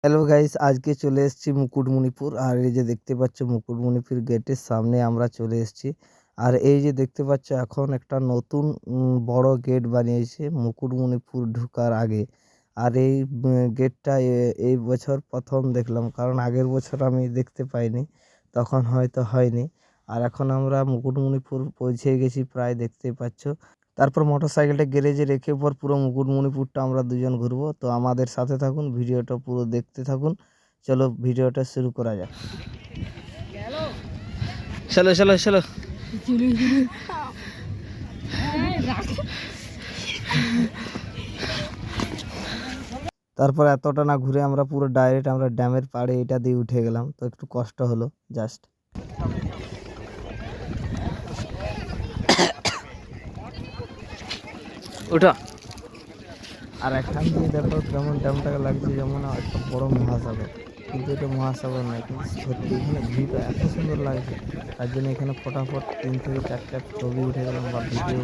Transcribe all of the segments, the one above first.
Hello guys, আজকে চলে এসেছি মুকুটমণিপুর। আর এই যে দেখতে পাচ্ছ মুকুটমণিপুর গেটের সামনে আমরা চলে এসেছি। আর এই যে দেখতে পাচ্ছ এখন একটা নতুন বড় গেট বানিয়েছে মুকুটমণিপুর ঢোকার আগে। আর এই গেটটা এই বছর প্রথম দেখলাম, কারণ আগের বছর আমি দেখতে পাইনি, তখন হয়তো হয়নি। আর এখন আমরা মুকুটমণিপুর পৌঁছে গেছি প্রায়, দেখতেই পাচ্ছ। তারপর মোটরসাইকেলটা গ্যারেজে রেখে পর পুরো মুকুটমণিপুরটা আমরা দুজন ঘুরবো। তো আমাদের সাথে থাকুন, ভিডিওটা পুরো দেখতে থাকুন। চলো ভিডিওটা শুরু করা যাক। চলো চলো চলো। তারপর এতটা না ঘুরে আমরা পুরো ডাইরেক্ট আমরা ড্যামের পাড়ে এটা দিয়ে উঠে গেলাম। তো একটু কষ্ট হলো জাস্ট। ওঠা। আর এখান দিয়ে দেখো কেমন ড্যামটাকে লাগছে, যেমন একটা বড় মহাসাগর, কিন্তু এটা মহাসাগর নয়। কিন্তু সত্যি এখানে ভিউটা এত সুন্দর লাগছে, তার জন্য এখানে ফটাফট 3 থেকে 4টা ছবি উঠে গেলাম বা ভিডিও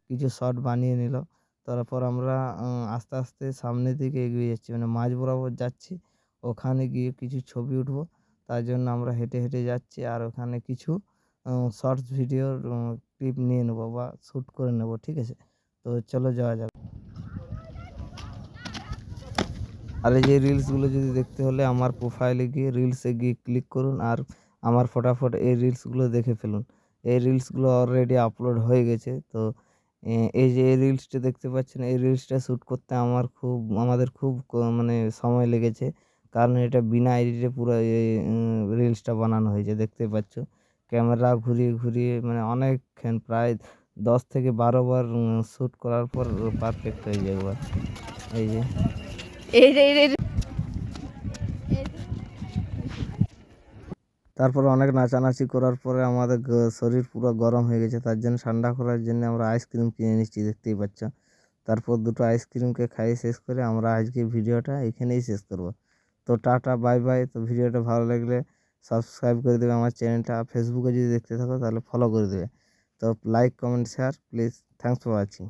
কিছু শর্ট বানিয়ে নিল। তারপর আমরা আস্তে আস্তে সামনের দিকে এগিয়ে যাচ্ছি, মানে মাঝ বরাবর যাচ্ছি। ওখানে গিয়ে কিছু ছবি উঠবো, তার জন্য আমরা হেঁটে হেঁটে যাচ্ছি। আর ওখানে কিছু শর্টস ভিডিওর ক্লিপ নিয়ে নেবো বা শ্যুট করে নেবো, ঠিক আছে? তো চলো যাওয়া যাক। আর এই যে রিলসগুলো যদি দেখতে হলে আমার প্রোফাইলে গিয়ে রিলসে গিয়ে ক্লিক করুন, আর আমার ফটাফট এই রিলসগুলো দেখে ফেলুন। এই রিলসগুলো অলরেডি আপলোড হয়ে গেছে। তো এই যে এই রিলসটা দেখতে পাচ্ছেন, এই রিলসটা শ্যুট করতে আমাদের খুব মানে সময় লেগেছে, কারণ এটা বিনা এডিটে পুরো এই রিলসটা বানানো হয়েছে, দেখতে পাচ্ছ। ক্যামেরা ঘুরিয়ে ঘুরিয়ে মানে অনেকক্ষণ, প্রায় 10 থেকে 12 বার শ্যুট করার পর পারফেক্ট হয়ে যায় একবার। এই যে তারপরে অনেক নাচানাচি করার পরে আমাদের শরীর পুরো গরম হয়ে গেছে, তার জন্য ঠান্ডা করার জন্য আমরা আইসক্রিম কিনে নিচ্ছি, দেখতেই পাচ্ছ। তারপর দুটো আইসক্রিমকে খাইয়ে শেষ করে আমরা আজকে ভিডিওটা এখানেই শেষ করব। তো টাটা, বাই বাই। তো ভিডিওটা ভালো লাগলে সাবস্ক্রাইব করে দেবে আমার চ্যানেলটা। ফেসবুকে যদি দেখতে থাকো তাহলে ফলো করে দেবে। তো like, comment, share please. Thanks for watching.